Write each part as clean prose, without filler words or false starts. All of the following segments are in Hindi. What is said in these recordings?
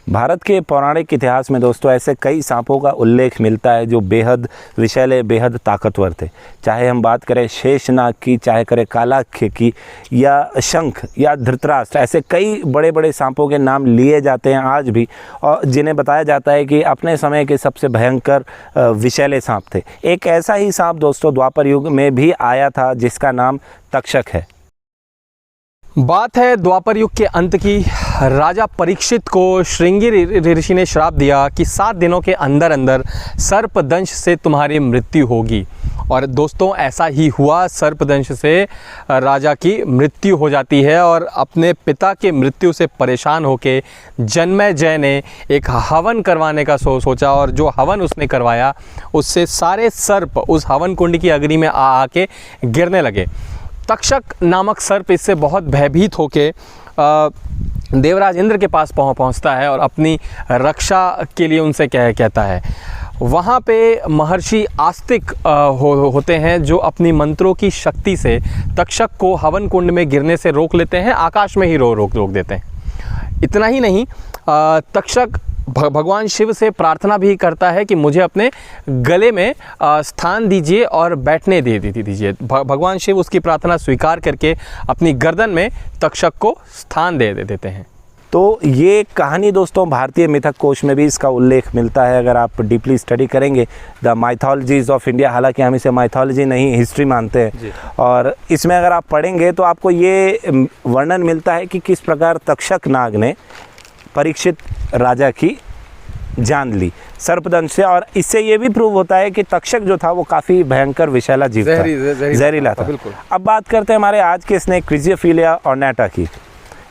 भारत के पौराणिक इतिहास में दोस्तों ऐसे कई सांपों का उल्लेख मिलता है जो बेहद विषैले, बेहद ताकतवर थे। चाहे हम बात करें शेषनाग की, चाहे करें कालाख्य की, या शंख या धृतराष्ट्र, ऐसे कई बड़े बड़े सांपों के नाम लिए जाते हैं आज भी, और जिन्हें बताया जाता है कि अपने समय के सबसे भयंकर विषैले सांप थे। एक ऐसा ही सांप दोस्तों द्वापर युग में भी आया था जिसका नाम तक्षक है। बात है द्वापर युग के अंत की। राजा परीक्षित को श्रृंगी ऋषि ने श्राप दिया कि 7 दिनों के अंदर अंदर सर्पदंश से तुम्हारी मृत्यु होगी। और दोस्तों ऐसा ही हुआ, सर्पदंश से राजा की मृत्यु हो जाती है। और अपने पिता के मृत्यु से परेशान होके जन्मेजय ने एक हवन करवाने का सोचा, और जो हवन उसने करवाया उससे सारे सर्प उस हवन कुंड की अग्नि में आके गिरने लगे। तक्षक नामक सर्प इससे बहुत भयभीत होके देवराज इंद्र के पास पहुंचता है और अपनी रक्षा के लिए उनसे कहता है। वहाँ पे महर्षि आस्तिक होते हैं जो अपनी मंत्रों की शक्ति से तक्षक को हवन कुंड में गिरने से रोक लेते हैं, आकाश में ही रोक देते हैं। इतना ही नहीं, तक्षक भगवान शिव से प्रार्थना भी करता है कि मुझे अपने गले में स्थान दीजिए और बैठने दीजिए। भगवान शिव उसकी प्रार्थना स्वीकार करके अपनी गर्दन में तक्षक को स्थान दे देते हैं। तो ये कहानी दोस्तों भारतीय मिथक कोश में भी इसका उल्लेख मिलता है। अगर आप डीपली स्टडी करेंगे द माइथोलॉजीज ऑफ इंडिया, हालांकि हम इसे माइथोलॉजी नहीं हिस्ट्री मानते हैं, और इसमें अगर आप पढ़ेंगे तो आपको ये वर्णन मिलता है कि किस प्रकार तक्षक नाग ने परीक्षित राजा की जान ली सर्पदंश से। और इससे ये भी प्रूव होता है कि तक्षक जो था वो काफ़ी भयंकर विषैला जीव था, जहरीला था। बिल्कुल। अब बात करते हैं हमारे आज के स्नेक क्रिजियोफिलिया ऑर्नेटा की।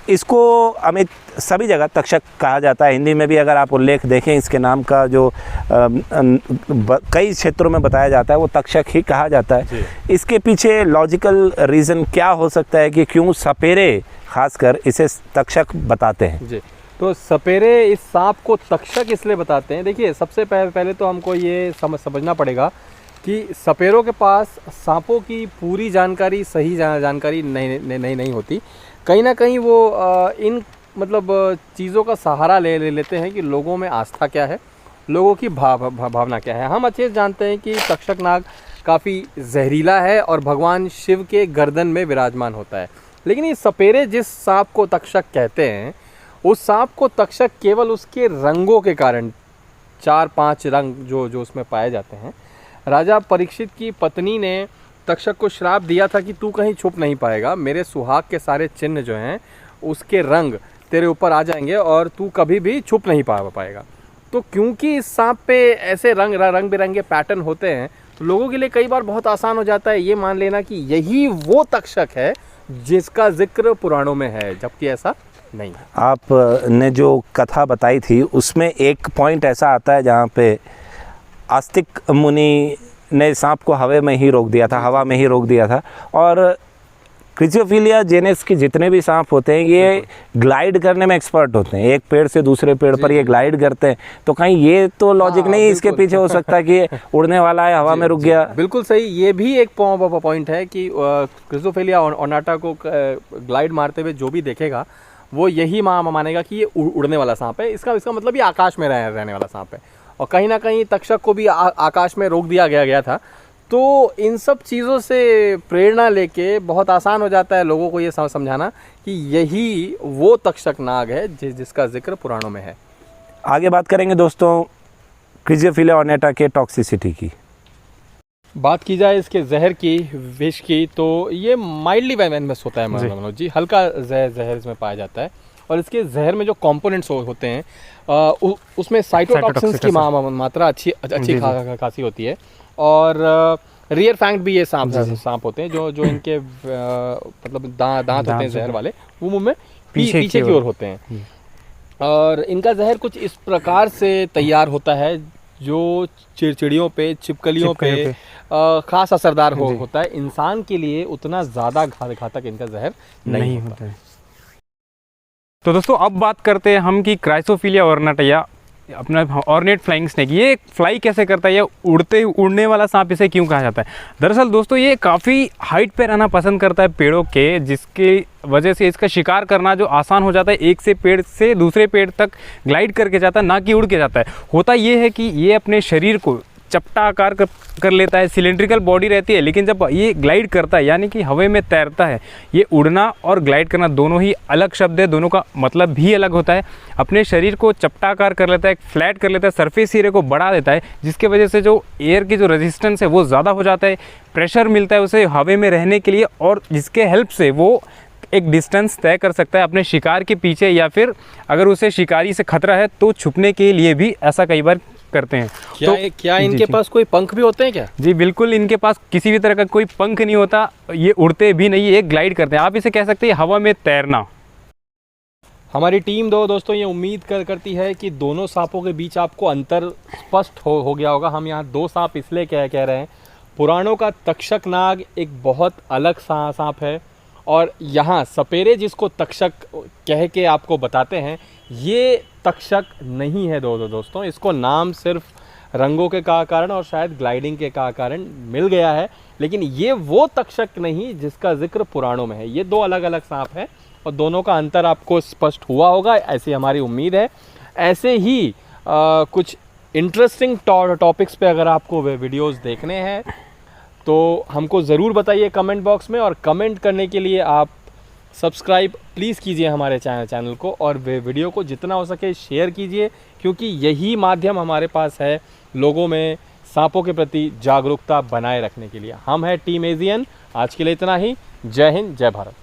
इसको अमित सभी जगह तक्षक कहा जाता है। हिंदी में भी अगर आप उल्लेख देखें इसके नाम का, जो कई क्षेत्रों में बताया जाता है, वो तक्षक ही कहा जाता है। इसके पीछे लॉजिकल रीज़न क्या हो सकता है कि क्यों सपेरे खासकर इसे तक्षक बताते हैं? जी, तो सपेरे इस सांप को तक्षक इसलिए बताते हैं। देखिए, सबसे पहले तो हमको ये समझना पड़ेगा कि सपेरों के पास सांपों की पूरी जानकारी, सही जानकारी नहीं होती। कहीं ना कहीं वो इन चीज़ों का सहारा ले लेते हैं कि लोगों में आस्था क्या है, लोगों की भावना क्या है। हम अच्छे से जानते हैं कि तक्षक नाग काफ़ी जहरीला है और भगवान शिव के गर्दन में विराजमान होता है। लेकिन ये सपेरे जिस सांप को तक्षक कहते हैं, उस सांप को तक्षक केवल उसके रंगों के कारण, 4-5 रंग जो उसमें पाए जाते हैं। राजा परीक्षित की पत्नी ने तक्षक को श्राप दिया था कि तू कहीं छुप नहीं पाएगा, मेरे सुहाग के सारे चिन्ह जो हैं उसके रंग तेरे ऊपर आ जाएंगे और तू कभी भी छुप नहीं पाएगा। तो क्योंकि इस सांप पे ऐसे रंग बिरंगे पैटर्न होते हैं, तो लोगों के लिए कई बार बहुत आसान हो जाता है ये मान लेना कि यही वो तक्षक है जिसका जिक्र पुराणों में है, जबकि ऐसा नहीं। आपने जो कथा बताई थी उसमें एक पॉइंट ऐसा आता है जहाँ पे आस्तिक मुनि ने सांप को हवा में ही रोक दिया था। और क्रिजियोफिलिया जेनेस के जितने भी सांप होते हैं ये ग्लाइड करने में एक्सपर्ट होते हैं, एक पेड़ से दूसरे पेड़ पर ये ग्लाइड करते हैं। तो कहीं ये तो लॉजिक नहीं इसके पीछे हो सकता है कि उड़ने वाला है, हवा में रुक गया? बिल्कुल सही, ये भी एक पॉइंट है कि क्रिजियोफिलिया ऑर्नेटा को ग्लाइड मारते हुए जो भी देखेगा वो यही मानेगा कि ये उड़ने वाला सांप है। इसका मतलब ये आकाश में रहने वाला सांप है। और कहीं ना कहीं तक्षक को भी आकाश में रोक दिया गया था। तो इन सब चीज़ों से प्रेरणा लेके बहुत आसान हो जाता है लोगों को ये समझाना कि यही वो तक्षक नाग है जिसका जिक्र पुराणों में है। आगे बात करेंगे दोस्तों क्रिजियोफिलिया ऑर्नेटा के टॉक्सिसिटी की। बात की जाए इसके जहर की, विष की, तो ये माइल्डली वेनमस होता है मनोज जी, हल्का जहर इसमें पाया जाता है। और इसके जहर में जो कंपोनेंट्स होते हैं उसमें साइटोटॉक्सिन्स की मात्रा अच्छी खासी होती है। और रियर फैंग भी ये सांप होते हैं जो इनके दांत होते हैं जहर वाले, वो मुंह में पीछे की ओर होते हैं। और इनका जहर कुछ इस प्रकार से तैयार होता है जो चिड़ियों पे, छिपकलियों पे खास असरदार होता है। इंसान के लिए उतना ज़्यादा घातक इनका जहर नहीं होता है। तो दोस्तों अब बात करते हैं हम कि क्राइसोफिलिया ऑर्नेटा अपना ऑर्नेट फ्लाइंग स्नेक, ये फ्लाई कैसे करता है, ये उड़ने वाला सांप इसे क्यों कहा जाता है? दरअसल दोस्तों ये काफ़ी हाइट पे रहना पसंद करता है पेड़ों के, जिसके वजह से इसका शिकार करना जो आसान हो जाता है, एक से पेड़ से दूसरे पेड़ तक ग्लाइड करके जाता है, ना कि उड़ के जाता है। होता ये है कि ये अपने शरीर को चपटा आकार कर लेता है, सिलेंड्रिकल बॉडी रहती है, लेकिन जब ये ग्लाइड करता है यानी कि हवा में तैरता है, ये उड़ना और ग्लाइड करना दोनों ही अलग शब्द है, दोनों का मतलब भी अलग होता है। अपने शरीर को चपटा आकार कर लेता है, फ्लैट कर लेता है, सरफेस एरिया को बढ़ा देता है, जिसके वजह से जो एयर की जो रेजिस्टेंस है वो ज़्यादा हो जाता है, प्रेशर मिलता है उसे हवा में रहने के लिए, और जिसके हेल्प से वो एक डिस्टेंस तय कर सकता है अपने शिकार के पीछे, या फिर अगर उसे शिकारी से खतरा है तो छुपने के लिए भी ऐसा कई बार करते हैं। क्या इनके पास कोई पंख भी होते हैं क्या? जी बिल्कुल, इनके पास किसी भी तरह का कोई पंख नहीं होता, ये उड़ते भी नहीं, ये ग्लाइड करते हैं। आप इसे कह सकते हैं हवा में तैरना। हमारी टीम दोस्तों ये उम्मीद करती है कि दोनों सांपों के बीच आपको अंतर स्पष्ट हो गया होगा। हम यहाँ दो सांप इसलिए कह रहे हैं, पुराणों का तक्षक नाग एक बहुत अलग सांप है, और यहाँ सपेरे जिसको तक्षक कह के आपको बताते हैं, ये तक्षक नहीं है दोस्तों। इसको नाम सिर्फ रंगों के कारण और शायद ग्लाइडिंग के कारण मिल गया है, लेकिन ये वो तक्षक नहीं जिसका जिक्र पुराणों में है। ये दो अलग अलग सांप हैं और दोनों का अंतर आपको स्पष्ट हुआ होगा, ऐसी हमारी उम्मीद है। ऐसे ही कुछ इंटरेस्टिंग टॉपिक्स पे अगर आपको वीडियोस देखने हैं तो हमको ज़रूर बताइए कमेंट बॉक्स में, और कमेंट करने के लिए आप सब्सक्राइब प्लीज़ कीजिए हमारे चैनल को, और वीडियो को जितना हो सके शेयर कीजिए, क्योंकि यही माध्यम हमारे पास है लोगों में सांपों के प्रति जागरूकता बनाए रखने के लिए। हम हैं टीम एजियन। आज के लिए इतना ही। जय हिंद, जय भारत।